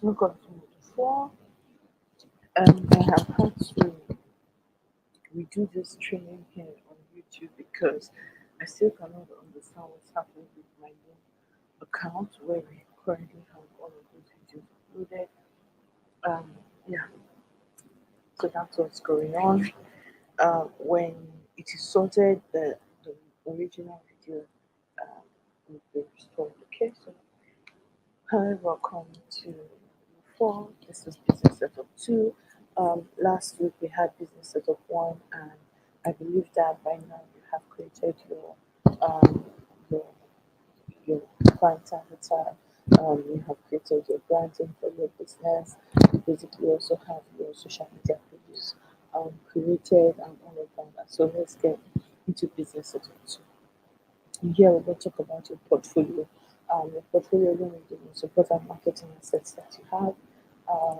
Look up to me before. I have had to redo this training here on YouTube because I still cannot understand what's happening with my new account where we currently have all of those videos uploaded. Um, yeah, so that's what's going on. When it is sorted, the original video will be restored. Okay, so hi, welcome to 4. This is business setup 2. Last week we had business setup 1, and I believe that by now you have created um, your your client avatar. You have created your branding for your business. You basically also have your social media pages created and all of that. So let's get into business setup 2. Here we're going to talk about your portfolio. Your portfolio is going to be the most important marketing assets that you have. Um,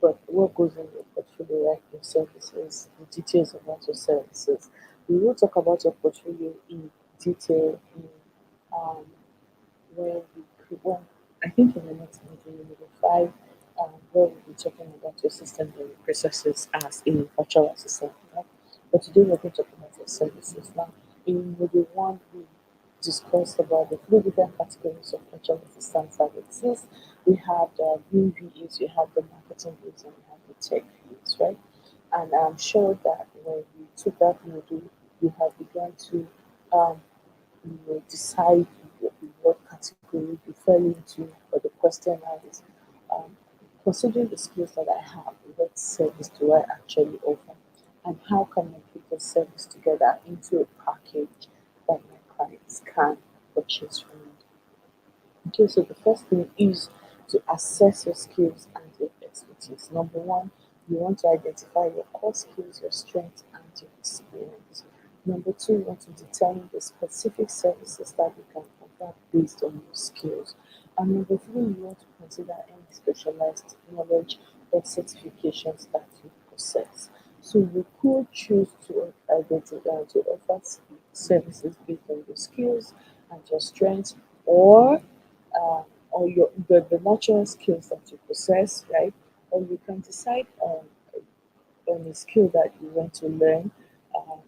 but what goes in your portfolio, like your services, the details about your services. We will talk about your portfolio in detail in um, where we could, well, I think in the next meeting, number 5, where we'll be talking about your systems and your processes as a virtual assistant. Right? But today we're going to talk about your services. Now, in module 1, we discussed about the 3 different categories of virtual assistant services. We have the Vim VAs, we have the marketing VAs, and we have the tech VAs, right? And I'm sure that when we took that module, you have begun to um, decide what category you fell into. But the question now is, um, considering the skills that I have, what service do I actually offer, and how can I put the service together into a package that my clients can purchase from me? Okay, so the first thing is to assess your skills and your expertise. Number 1, you want to identify your core skills, your strengths, and your experience. Number 2, you want to determine the specific services that you can offer based on your skills. And number 3, you want to consider any specialized knowledge or certifications that you possess. So you could choose to identify to offer services based on your skills and your strengths, uh, or the natural skills that you possess, right? Or you can decide on a skill that you want to learn. Um,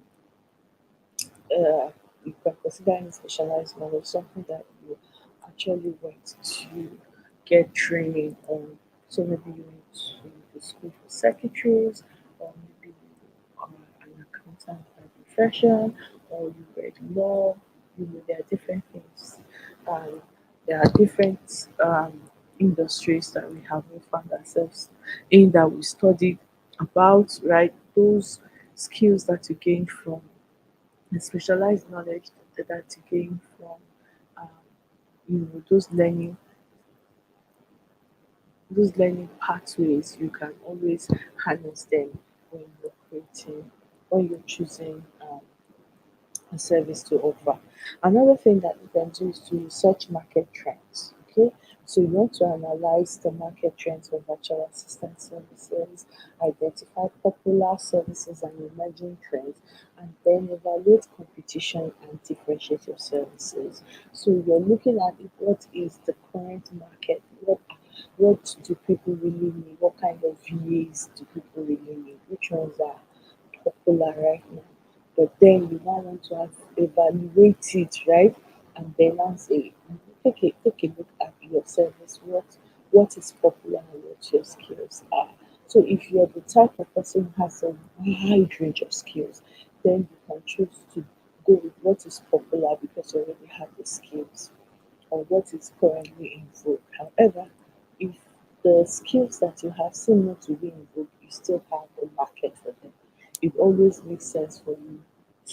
you can consider any specialized knowledge, something that you actually went to get training on. So maybe you went to the school for secretaries, or maybe you are an accountant by profession, or you read law. There are different things. Um, there are different industries that we have found ourselves in that we studied about, right? Those skills that you gain from the specialized knowledge that you gain from um, those learning pathways, you can always harness them when you're creating, when you're choosing a service to offer. Another thing that you can do is to research market trends. Okay, so you want to analyze the market trends for virtual assistant services, identify popular services and emerging trends, and then evaluate competition and differentiate your services. So you're looking at what is the current market, what do people really need, what kind of VAs do people really need, which ones are popular right now. But then you now want to evaluate it, right? And then now say, take a look at your service, what is popular and what your skills are. So if you're the type of person who has a wide range of skills, then you can choose to go with what is popular because you already have the skills, or what is currently in vogue. However, if the skills that you have seem not to be in vogue, you still have a market for them. It always makes sense for you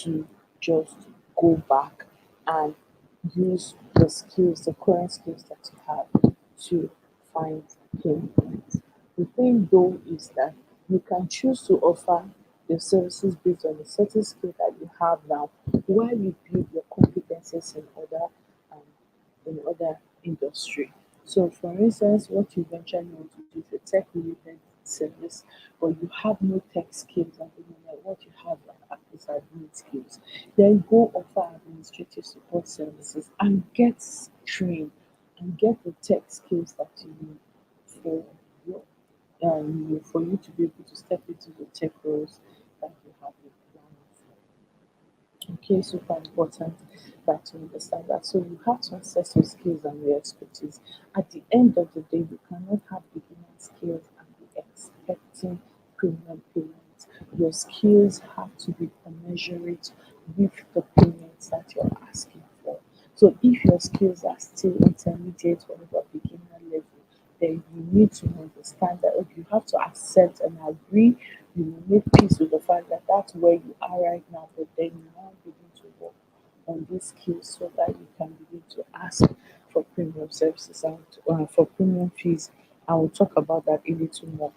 to just go back and use the skills, the current skills that you have to find pain points. The thing though is that you can choose to offer your services based on the certain skill that you have now while you build your competencies um, in other industry. So for instance, what you eventually want to do is a tech related service, but you have no tech skills at the moment. What you have is admin skills. Then go offer administrative support services and get trained and get the tech skills that you need for your for you to be able to step into the tech roles that you have been planning for. Okay, super important that you understand that. So you have to assess your skills and your expertise. At the end of the day, you cannot have beginner skills and be expecting premium payments. Your skills have to be commensurate with the payments that you're asking for. So if your skills are still intermediate or over beginner level, then you need to understand that okay, you have to accept and agree. You will make peace with the fact that that's where you are right now, but then you now begin to work on these skills so that you can begin to ask for premium services and for premium fees. I will talk about that a little more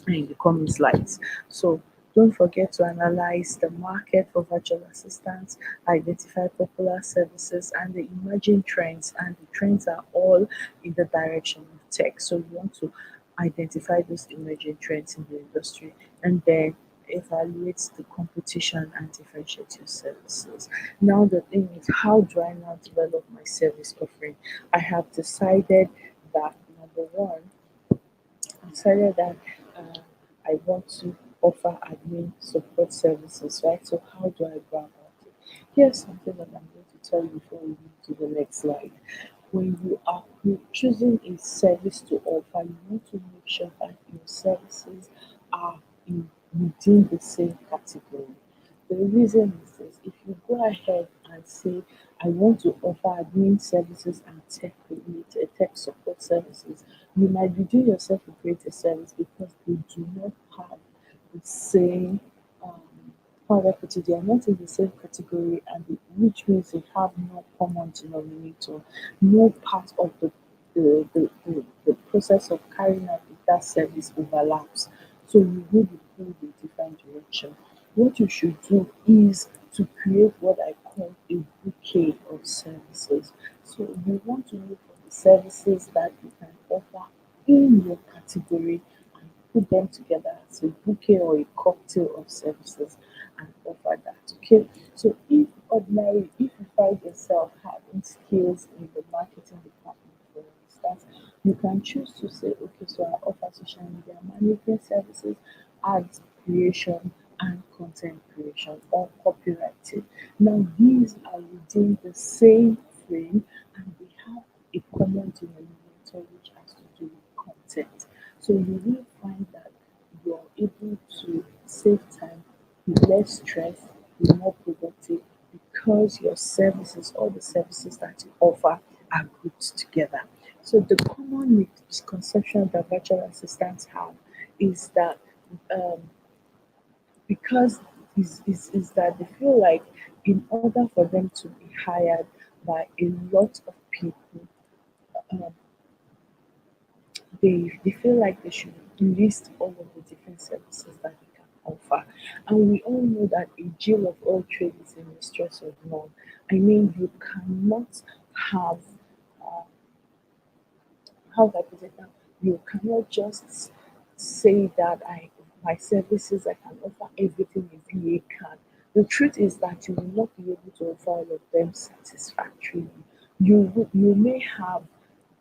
in the coming slides. So don't forget to analyze the market for virtual assistants, identify popular services and the emerging trends. And the trends are all in the direction of tech. So you want to identify those emerging trends in the industry and then evaluate the competition and differentiate your services. Now the thing is, how do I now develop my service offering? I have decided that number one, decided that uh, I want to offer admin support services, right? So how do I go about it? Here's something that I'm going to tell you before we move to the next slide. When you are choosing a service to offer, you want to make sure that your services are within the same category. The reason is this: if you go ahead and say, I want to offer admin services and tech related tech support services, you might be doing yourself a greater service because they do not have the same um, how do I put it? They are not in the same category, which means they have no common denominator, no part of the process of carrying out that service overlaps. So you will be pulled in different direction. What you should do is to create what I call a bouquet of services. So you want to look for the services that you can offer in your category and put them together as a bouquet or a cocktail of services and offer that. Okay. So if you find yourself having skills in the marketing department, for instance, you can choose to say, okay, so I offer social media management services, ads creation, and content creation or copywriting. Now, these are within the same frame and they have a common denominator which has to do with content. So you will find that you're able to save time, be less stressed, be more productive because your services, all the services that you offer, are grouped together. So the common misconception that virtual assistants have is that um, because is that they feel like in order for them to be hired by a lot of people, um, they feel like they should list all of the different services that they can offer. And we all know that a Jill of all trades is a mistress of none. I mean, you cannot have how do I put it now? You cannot just say that I my services I can offer everything a VA can. The truth is that you will not be able to offer all of them satisfactorily. You may have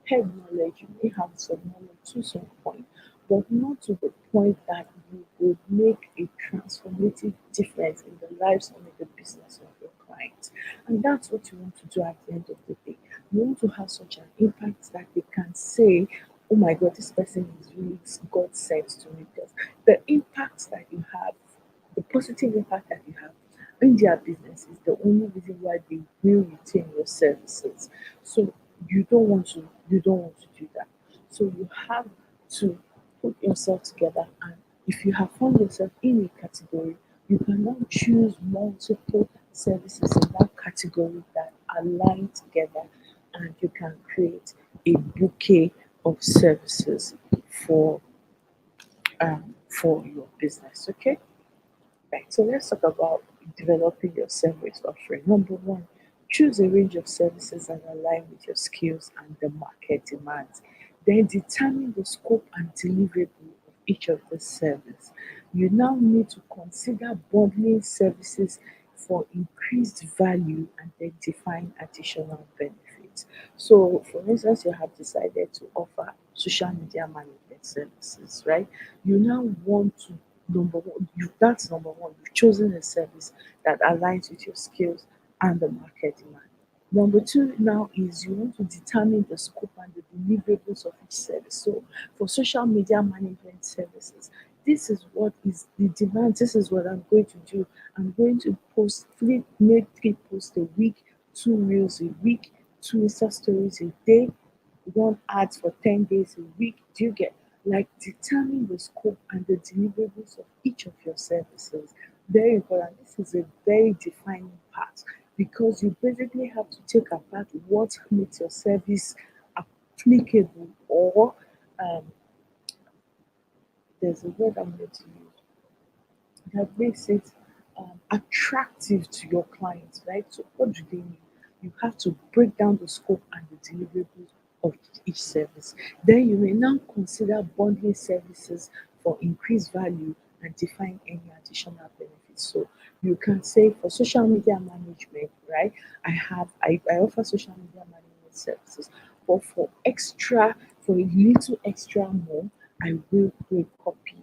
head knowledge, you may have some knowledge to some point, but not to the point that you will make a transformative difference in the lives and in the business of your clients. And that's what you want to do at the end of the day. You want to have such an impact that they can say, oh my God, this person is really God sent to me. Because the impact that you have, the positive impact that you have in their business is the only reason why they will retain your services. So you don't want to do that. So you have to put yourself together, and if you have found yourself in a category, you can now choose multiple services in that category that align together and you can create a bouquet of services for for your business. Okay. Right, so let's talk about developing your service offering. Number one, choose a range of services that align with your skills and the market demands. Then determine the scope and deliverable of each of the service. You now need to consider bundling services for increased value and then define additional benefits. benefits. So, for instance, you have decided to offer social media management services, right? You now want to number one, that's number one. You've chosen a service that aligns with your skills and the market demand. Number two now is you want to determine the scope and the deliverables of each service. So for social media management services, this is what is the demand. This is what I'm going to do. I'm going to post make 3 posts a week, 2 reels a week, 2 Insta stories a day, one ads for 10 days a week. Do you get like determine the scope and the deliverables of each of your services? Very important. This is a very defining part because you basically have to take apart what makes your service applicable or um, there's a word I'm going to use that makes it attractive to your clients, right? So, what do they need? You have to break down the scope and the deliverables of each service. Then you may now consider bundling services for increased value and define any additional benefits. So, you can say for social media management, right? I offer social media management services, but for a little extra more, I will create copy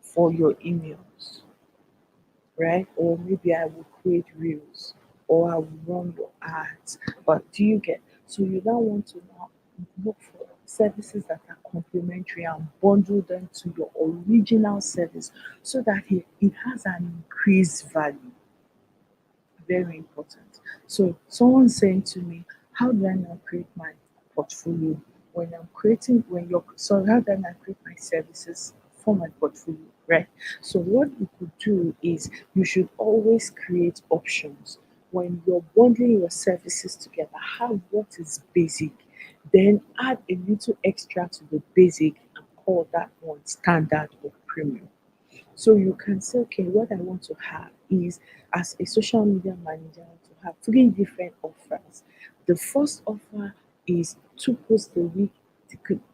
for your emails, right? Or maybe I will create reels or I will run your ads. But do you get so you now want to now look for services that are complementary and bundle them to your original service so that it has an increased value. Very important. So someone saying to me, how do I now create my portfolio when you're so how do I now create my services for my portfolio, right? So what you could do is you should always create options when you're bundling your services together. Have what is basic, then add a little extra to the basic and call that one standard or premium. So you can say, okay, what I want to have is as a social media manager, I want to have 3 different offers. The first offer is 2 posts a week,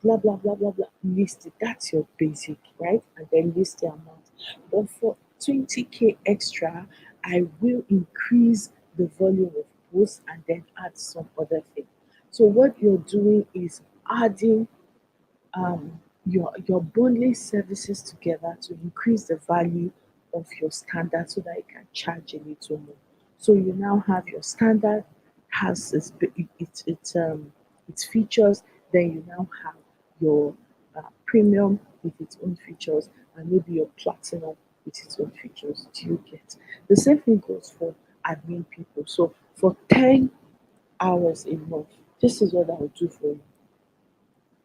blah blah blah blah blah. List it. That's your basic, right? And then list the amount. But for 20K extra, I will increase the volume of posts and then add some other thing. So what you're doing is adding you're bundling services together to increase the value of your standard so that you can charge a little more. So you now have your standard has its features, then you now have your premium with its own features, and maybe your platinum with its own features. Do you get? The same thing goes for admin people. So for 10 hours a month, this is what I will do for you,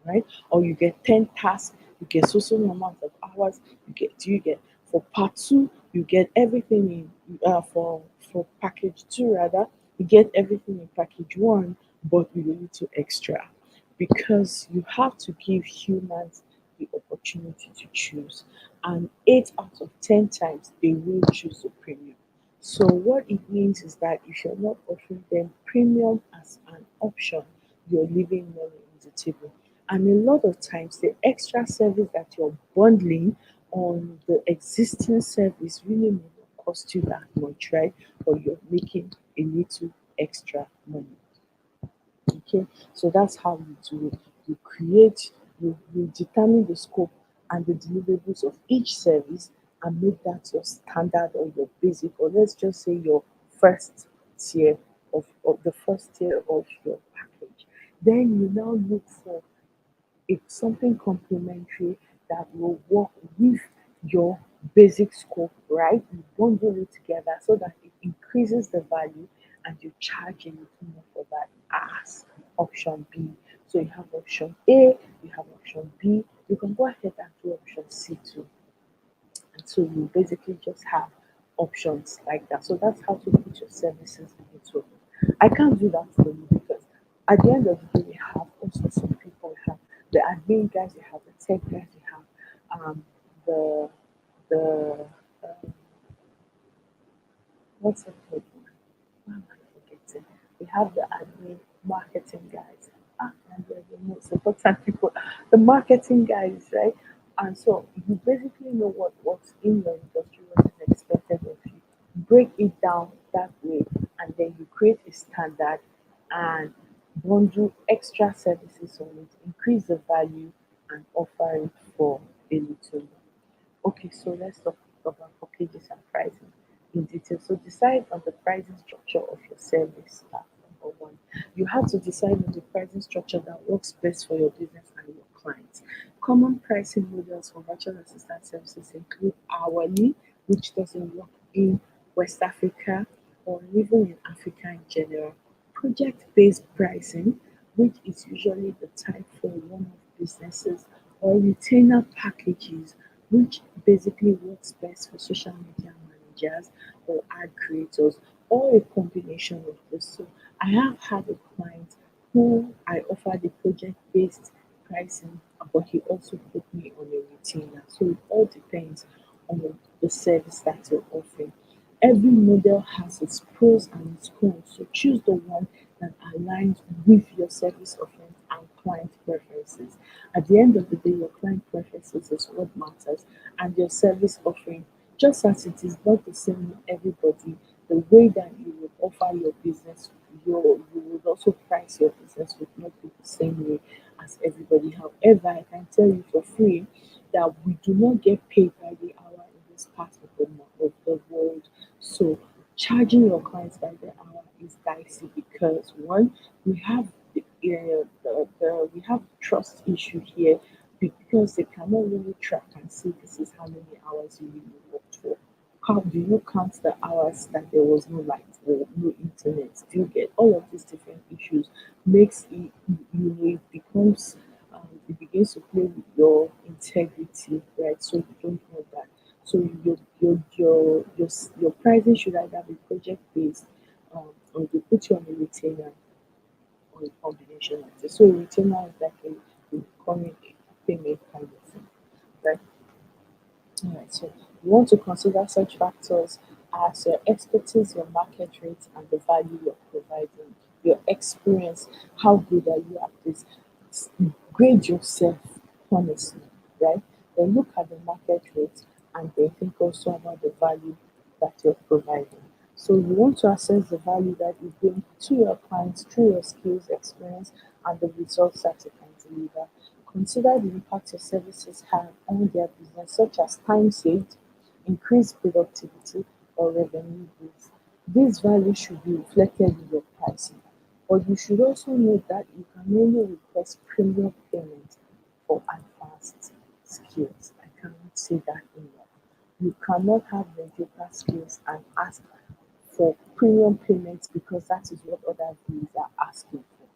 right? Or you get 10 tasks, you get so amount of hours, you get for part two, you get everything in for package two rather, you get everything in package one, but with a little extra. Because you have to give humans the opportunity to choose. And 8 out of 10 times they will choose the premium. So what it means is that if you're not offering them premium as an option, you're leaving money on the table. And a lot of times, the extra service that you're bundling on the existing service really may not cost you that much, right? But you're making a little extra money. Okay, so that's how you do it. You determine the scope and the deliverables of each service and make that your standard or your basic, or let's just say your first tier of the first tier of your package. Then you now look for it's something complementary that will work with your basic scope, right? You bundle it together so that it increases the value and you charge a little more for that as option B. So you have option A, you have option B, you can go ahead and do option C too. And so you basically just have options like that. So that's how to put your services into it. I can't do that for you because at the end of the day, we have all sorts of people. We have the admin guys, we have the tech guys, we have the the what's it called? Why am I forgetting? We have the admin marketing guys. And they're the most important people. The marketing guys, right? And so you basically know what's in your industry, what is expected of you. Break it down that way, and then you create a standard and bundle extra services on it, increase the value, and offer it for a little more. Okay, so let's talk about packages and pricing in detail. So decide on the pricing structure of your service. Number one, you have to decide on the pricing structure that works best for your business and your clients. Common pricing models for virtual assistant services include hourly, which doesn't work in West Africa or even in Africa in general. Project-based pricing, which is usually the type for one-off businesses, or retainer packages, which basically works best for social media managers or ad creators, or a combination of this. So I have had a client who I offered a project-based pricing, but he also put me on a retainer. So it all depends on the service that you're offering. Every model has its pros and its cons, so choose the one that aligns with your service offering and client preferences. At the end of the day, your client preferences is what matters, and your service offering, just as it is not the same with everybody, the way that you would offer your business, you would also price your business would not be the same way as everybody. However, I can tell you for free that we do not get paid by the hour in this part of the world. So charging your clients by the hour is dicey because one, we have we have trust issue here because they cannot really track and see this is how many hours you really worked for. How do you count the hours that there was no light or no internet? Do you get all of these different issues? Makes it it becomes it begins to play with your integrity, right? So you don't want that. So your pricing should either be project based, or they put you on a retainer or a combination of this. So a retainer is like a recurring payment kind of thing, right? Alright, so you want to consider such factors as your expertise, your market rate, and the value you're providing, your experience, how good are you at this? Grade yourself honestly, right? Then look at the market rate and then think also about the value that you're providing. So you want to assess the value that you bring to your clients through your skills, experience, and the results that you can deliver. Consider the impact your services have on their business, such as time saved, increased productivity, or revenue growth. These values should be reflected in your pricing. But you should also know that you can only request premium payment for advanced skills. I cannot say that enough. You cannot have mediocre skills and ask for premium payments because that is what other fees are asking for.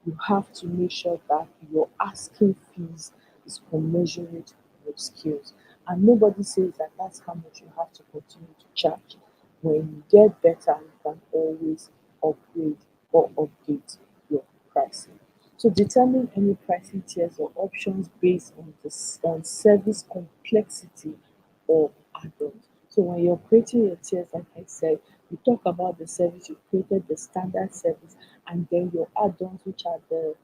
You have to make sure that your asking fees is commensurate with your skills. And nobody says that that's how much you have to continue to charge. When you get better, you can always upgrade or update your pricing. So determine any pricing tiers or options based on on service complexity or add-ons. So when you're creating your tiers, like I said, you talk about the service, you've created the standard service, and then your add-ons, which are the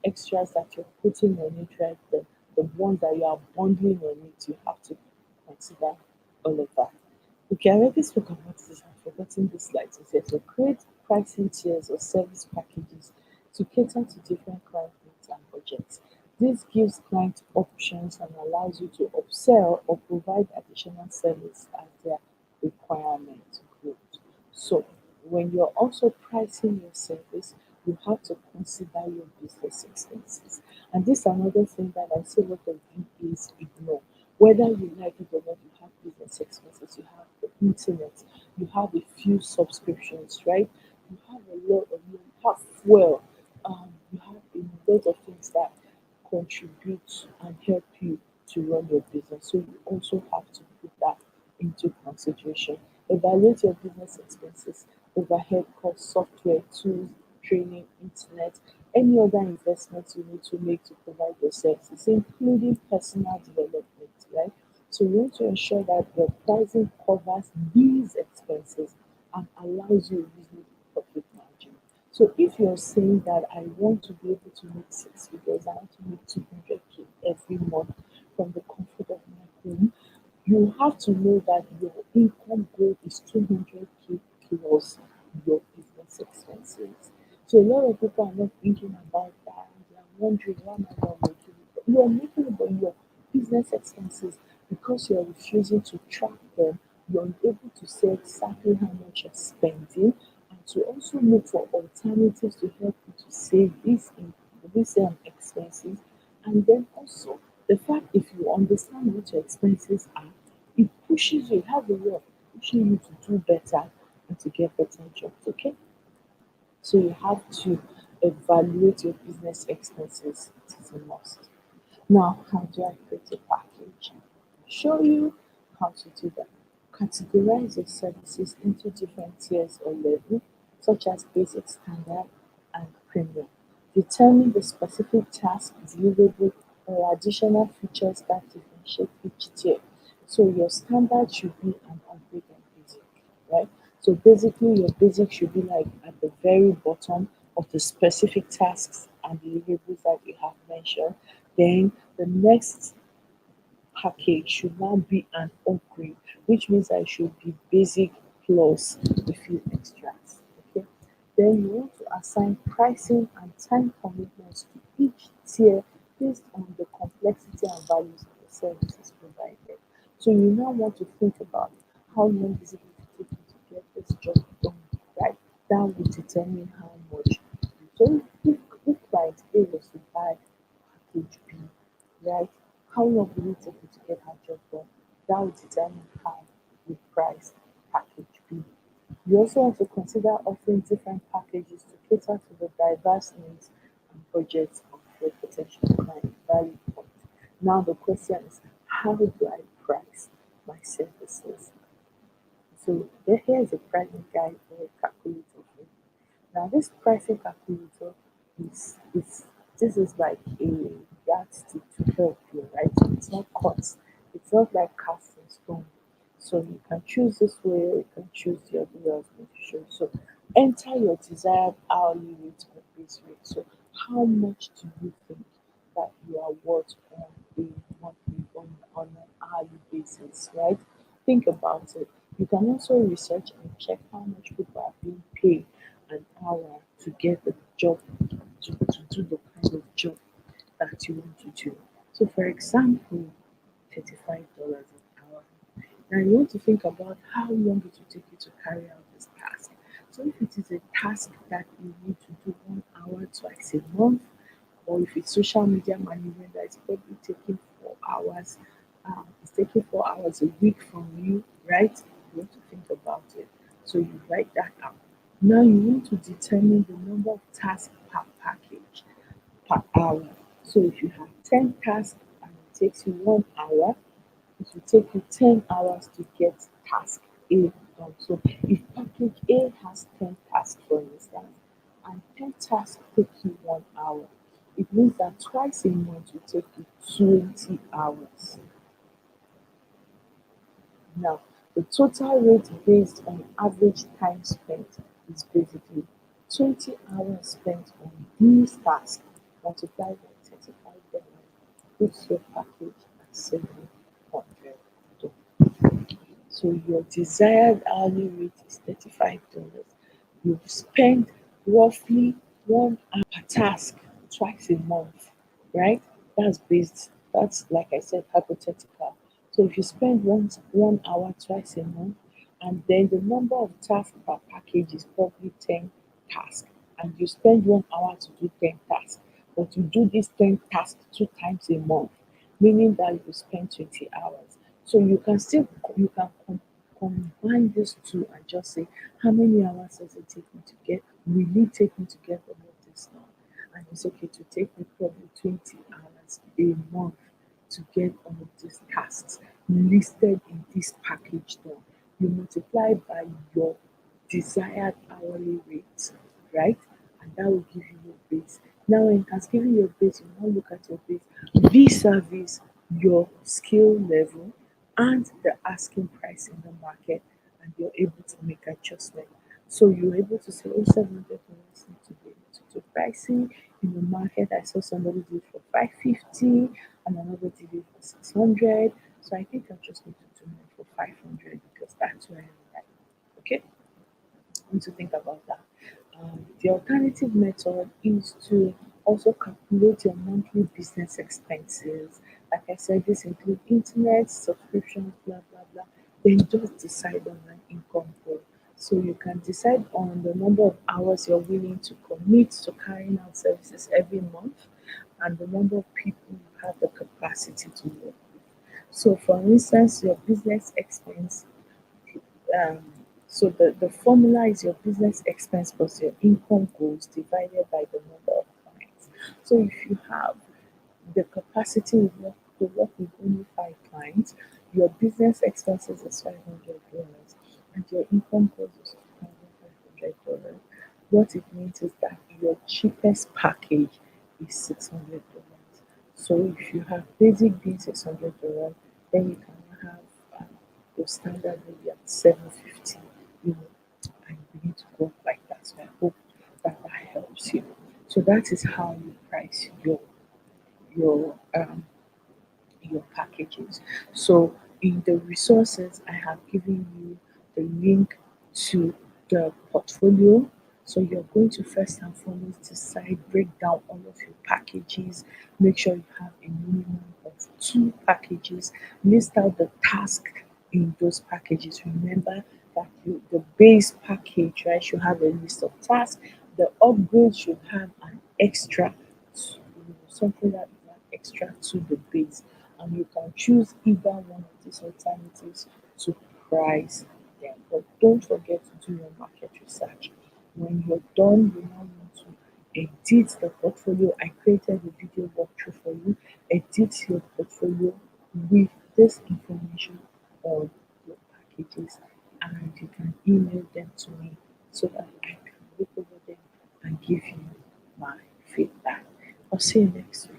extras that you're putting on it, right? The ones that you are bundling on it, you have to consider all of that. Okay, I already spoke about this. I've forgotten this slide to say. So create pricing tiers or service packages to cater to different client needs and budgets. This gives clients options and allows you to upsell or provide additional service as their requirement grows. So when you're also pricing your service, you have to consider your business expenses. And this is another thing that I see a lot of VAs ignore. Whether you like it or not, you have business expenses, you have the internet, you have a few subscriptions, right? You have a lot of you have fuel, you have a lot of things that contribute and help you to run your business. So you also have to put that into consideration. Evaluate your business expenses, overhead costs, software, tools, training, internet, any other investments you need to make to provide your services, including personal development, right? So you want to ensure that your pricing covers these expenses and allows you a reasonable profit margin. So if you're saying that I want to be able to make six figures, I want to make 200K every month from the comfort of my home, you have to know that your income goal is 200K plus your business expenses. So a lot of people are not thinking about that. They are wondering why am I not making it? You are making it, but your business expenses, because you are refusing to track them, you're unable to say exactly how much you're spending, and to also look for alternatives to help you to save these expenses. And then also the fact, if you understand what your expenses are, it pushes you, it has a way of pushing you to do better and to get better jobs. Okay, so you have to evaluate your business expenses. It is a must. Now, how do I create a package? Show you how to do that. Categorize your services into different tiers or levels, such as basic, standard, and premium. Determine the specific task, deliverable, or additional features that differentiate each tier. So your standard should be an upgrade and basic, right? So basically, your basic should be like at the very bottom of the specific tasks and deliverables that you have mentioned. Then the next package should now be an upgrade, which means that it should be basic plus a few extras. Okay. Then you want to assign pricing and time commitments to each tier based on the complexity and values of the services provided. So you now want to think about how long is it going to take you to get this job done, right? That will determine how much. So if client A was to buy package B, right? How long will it take you to get her job done? That will determine how you price package B. You also want to consider offering different packages to cater to the diverse needs and budgets of your potential client value point. Now the question is, how do I price my services? So here is a pricing guide or a calculator for you. Now this pricing calculator is this is like a yardstick to help you, right? It's not cut. It's not like cast in stone. So you can choose this way, or you can choose the other way I was going to show you. So enter your desired hourly rate or base rate. So how much do you think that you are worth on a monthly on an hourly basis, right? Think about it. You can also research and check how much people are being paid an hour to get the job, to do the kind of job that you want to do. So, for example, $35 an hour. Now, you want to think about how long it will take you to carry out this task. So, if it is a task that you need to do 1 hour twice a month, or if it's social media management that is probably taking 4 hours, it's taking 4 hours a week from you, right? You want to think about it. So you write that out. Now you want to determine the number of tasks per package per hour. So if you have 10 tasks and it takes you 1 hour, it will take you 10 hours to get task A done. So if package A has 10 tasks, for instance, and 10 tasks take you 1 hour, it means that twice a month will take you 20 hours. Now, the total rate based on average time spent is basically 20 hours spent on these tasks multiplied by $35 puts your package at 700. So your desired hourly rate is $35. You've spent roughly 1 hour per task twice a month, right? That's like I said, hypothetical. So if you spend 1 hour twice a month, and then the number of tasks per package is probably 10 tasks, and you spend 1 hour to do 10 tasks, but you do these 10 tasks 2 times a month, meaning that you spend 20 hours. So you can combine these two and just say how many hours does it take me to get will it take me to get all of this done? And it's okay to take me probably 20 hours a month to get all of these tasks listed in this package done. You multiply by your desired hourly rate, right? And that will give you your base. Now, when it has given your base, you now look at your base vis-a-vis your skill level and the asking price in the market, and you're able to make adjustment. So you're able to say, oh, $700 need to be able to do pricing. In the market, I saw somebody do it for 550 and another did it for 600. So I think I just need to do mine for 500 because that's where I'm at. Okay? I need to think about that. The alternative method is to also calculate your monthly business expenses. Like I said, this include internet, subscriptions, blah blah blah. Then just decide on an income goal. So you can decide on the number of hours you're willing to commit to carrying out services every month and the number of people you have the capacity to work with. So for instance, your business expense um, so the formula is your business expense plus your income goals divided by the number of clients. So if you have the capacity to work with only 5 clients, your business expenses is $500 and your income goals is $2,500. What it means is that your cheapest package is $600. So if you have basic being $600, then you can have your standard maybe at 750, you know, and you need to work like that. So I hope that that helps you. So that is how you price your um your packages. So in the resources, I have given you the link to the portfolio. So you're going to first and foremost decide, break down all of your packages, make sure you have a minimum of 2 packages, list out the task in those packages. Remember that the base package, right, should have a list of tasks. The upgrade should have an extra, something that is an extra to the base, and you can choose either one of these alternatives to price them. But don't forget to do your market research. When you're done, you now want to edit the portfolio. I created a video walkthrough for you. Edit your portfolio with this information on your packages, and you can email them to me so that I can look over them and give you my feedback. I'll see you next week.